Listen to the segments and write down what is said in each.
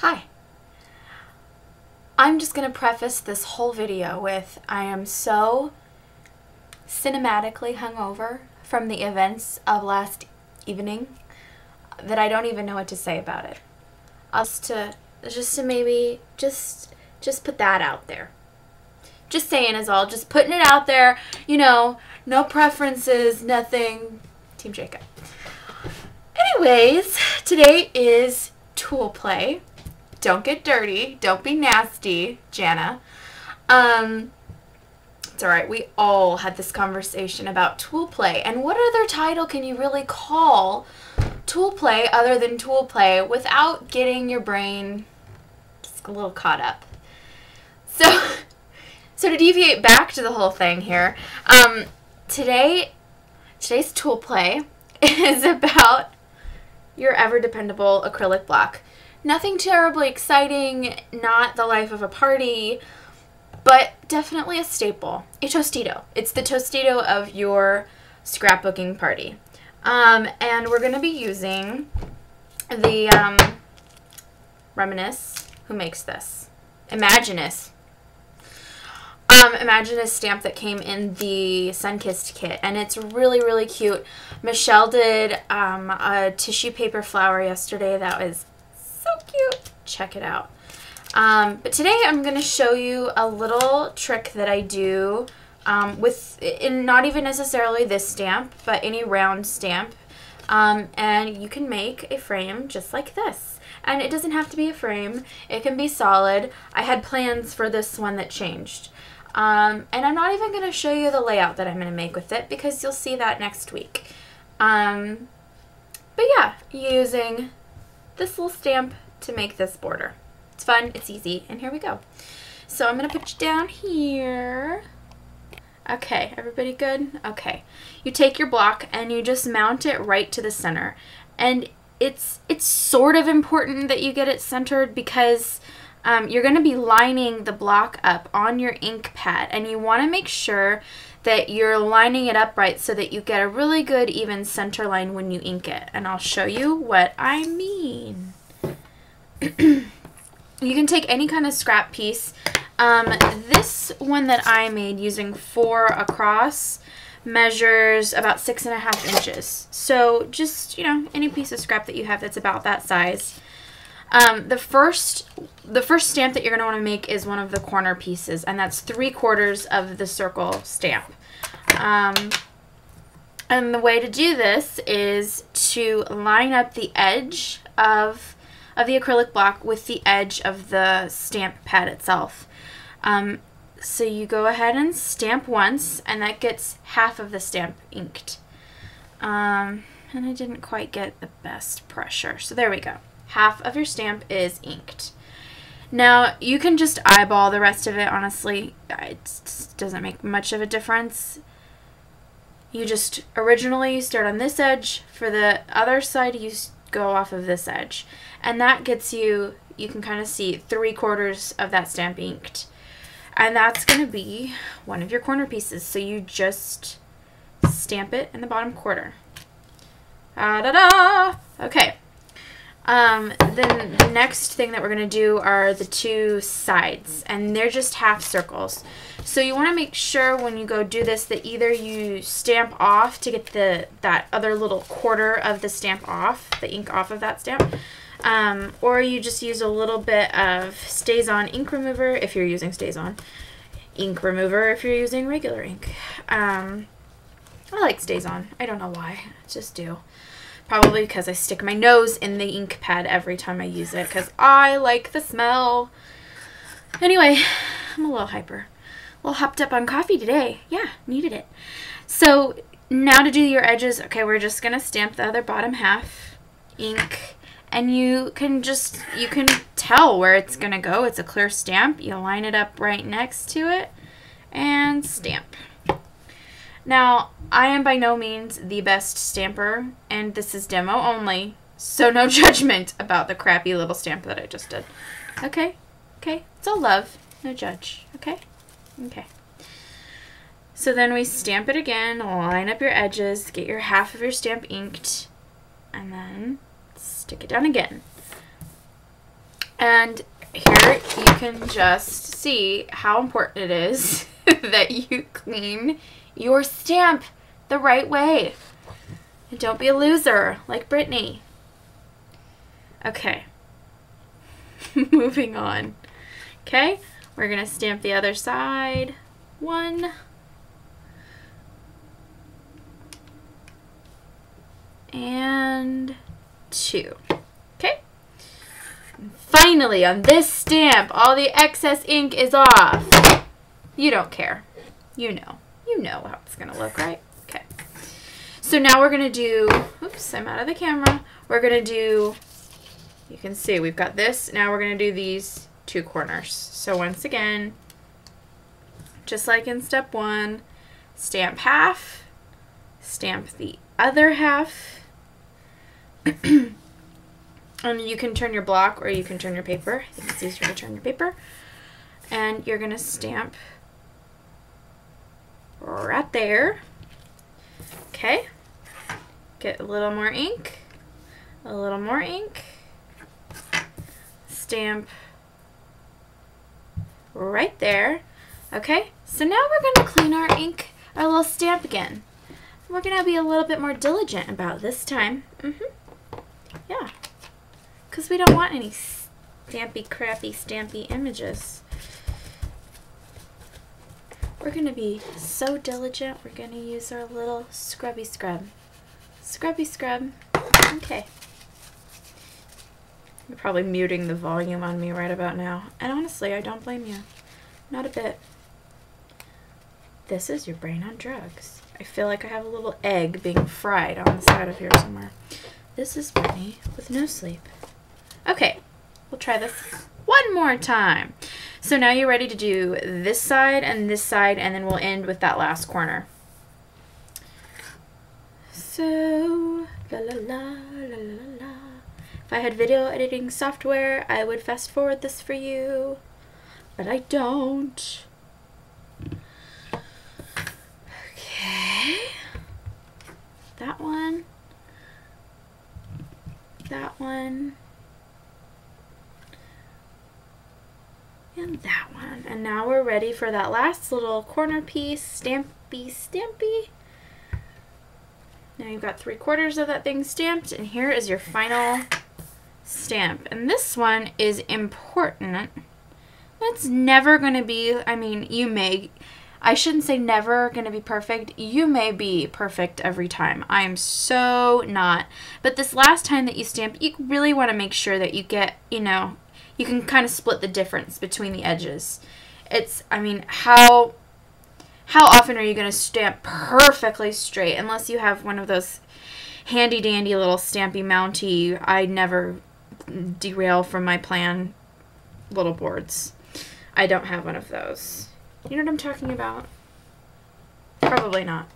Hi. I'm just going to preface this whole video with I am so cinematically hungover from the events of last evening that I don't even know what to say about it. Just to maybe just put that out there. Just saying is all. Just putting it out there. You know, no preferences, nothing. Team Jacob. Anyways, today is tool play. Don't get dirty. Don't be nasty, Jana. It's alright. We all had this conversation about tool play. And what other title can you really call tool play other than tool play without getting your brain just a little caught up? So to deviate back to the whole thing here, today's tool play is about your ever dependable acrylic block. Nothing terribly exciting, not the life of a party, but definitely a staple. A Tostito. It's the Tostito of your scrapbooking party. And we're going to be using the Reminisce. Who makes this? Imaginus. Imaginus stamp that came in the Sunkissed kit, and it's really, really cute. Michelle did a tissue paper flower yesterday that was so cute. Check it out. But today I'm going to show you a little trick that I do in not even necessarily this stamp, but any round stamp. And you can make a frame just like this. And it doesn't have to be a frame. It can be solid. I had plans for this one that changed. And I'm not even going to show you the layout that I'm going to make with it because you'll see that next week. But yeah, using this little stamp to make this border. It's fun, it's easy, and here we go. So I'm going to put you down here. Okay, everybody good? Okay. You take your block and you just mount it right to the center. And it's sort of important that you get it centered because you're going to be lining the block up on your ink pad, and you want to make sure that you're lining it up right so that you get a really good even center line when you ink it. And I'll show you what I mean. You can take any kind of scrap piece. This one that I made using 4 across measures about 6.5 inches. So just, you know, any piece of scrap that you have that's about that size. The first stamp that you're going to want to make is one of the corner pieces, and that's 3/4 of the circle stamp. And the way to do this is to line up the edge of the acrylic block with the edge of the stamp pad itself. So you go ahead and stamp once, and that gets half of the stamp inked. And I didn't quite get the best pressure, so there we go. Half of your stamp is inked. Now, you can just eyeball the rest of it, honestly. It doesn't make much of a difference. You just originally start on this edge. For the other side, you go off of this edge. And that gets you, you can kind of see 3/4 of that stamp inked. And that's going to be one of your corner pieces. So you just stamp it in the bottom quarter. Da-da-da! Okay. Then the next thing that we're going to do are the 2 sides, and they're just half circles. So you want to make sure when you go do this that either you stamp off to get that other little quarter of the stamp off, the ink off of that stamp, or you just use a little bit of Stays-On ink remover if you're using Stays-On, ink remover if you're using regular ink. I like Stays-On. I don't know why. I just do. Probably because I stick my nose in the ink pad every time I use it because I like the smell. Anyway, I'm a little hyper. A little hopped up on coffee today. Yeah, needed it. So now to do your edges, okay, we're just going to stamp the other bottom half, ink, and you can tell where it's going to go. It's a clear stamp. You line it up right next to it and stamp. Now, I am by no means the best stamper, and this is demo only, so no judgment about the crappy little stamp that I just did. Okay? Okay? It's all love. No judge. Okay? Okay. So then we stamp it again, line up your edges, get your half of your stamp inked, and then stick it down again. And here you can just see how important it is that you clean your stamp the right way. And don't be a loser like Brittany. Okay. Moving on. Okay, we're going to stamp the other side. 1. And 2. Okay. And finally, on this stamp, all the excess ink is off. You don't care. You know. You know how it's going to look, right? Okay. So now we're going to do, oops, I'm out of the camera. We're going to do, you can see we've got this. Now we're going to do these 2 corners. So once again, just like in step 1, stamp half, stamp the other half, and you can turn your block or you can turn your paper. I think it's easier to turn your paper. And you're going to stamp right there. Okay. Get a little more ink. A little more ink. Stamp right there. Okay. So now we're going to clean our ink, our little stamp again. We're going to be a little bit more diligent about this time. Yeah. Because we don't want any stampy, crappy, stampy images. We're going to be so diligent, we're going to use our little scrubby scrub. Scrubby scrub. Okay. You're probably muting the volume on me right about now. And honestly, I don't blame you. Not a bit. This is your brain on drugs. I feel like I have a little egg being fried on the side of here somewhere. This is Brittany with no sleep. Okay, we'll try this one more time. So now you're ready to do this side, and then we'll end with that last corner. So, la la la, la la la. If I had video editing software, I would fast forward this for you, but I don't. Okay. That one. That one. And that one. And now we're ready for that last little corner piece. Stampy, stampy. Now you've got 3/4 of that thing stamped, and here is your final stamp. And this one is important. It's never going to be, I mean, I shouldn't say never going to be perfect. You may be perfect every time. I am so not. But this last time that you stamp, you really want to make sure that you get, you know, you can kind of split the difference between the edges. It's, I mean, how often are you going to stamp perfectly straight unless you have one of those handy dandy little stampy mounty, I never derail from my plan little boards. I don't have one of those. You know what I'm talking about? Probably not.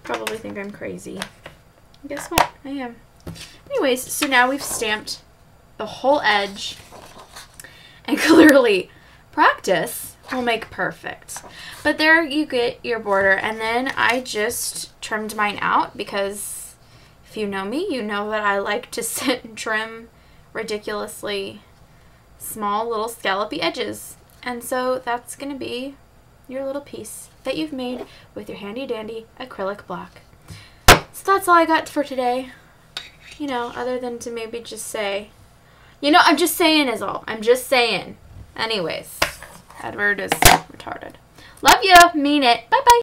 Probably think I'm crazy. Guess what? I am. Anyways, so now we've stamped the whole edge, and clearly practice will make perfect. But there you get your border, and then I just trimmed mine out because if you know me, you know that I like to sit and trim ridiculously small little scallopy edges. And so that's going to be your little piece that you've made with your handy dandy acrylic block. So that's all I got for today. You know, other than to maybe just say, you know, I'm just saying is all. I'm just saying. Anyways, Edward is retarded. Love you. Mean it. Bye-bye.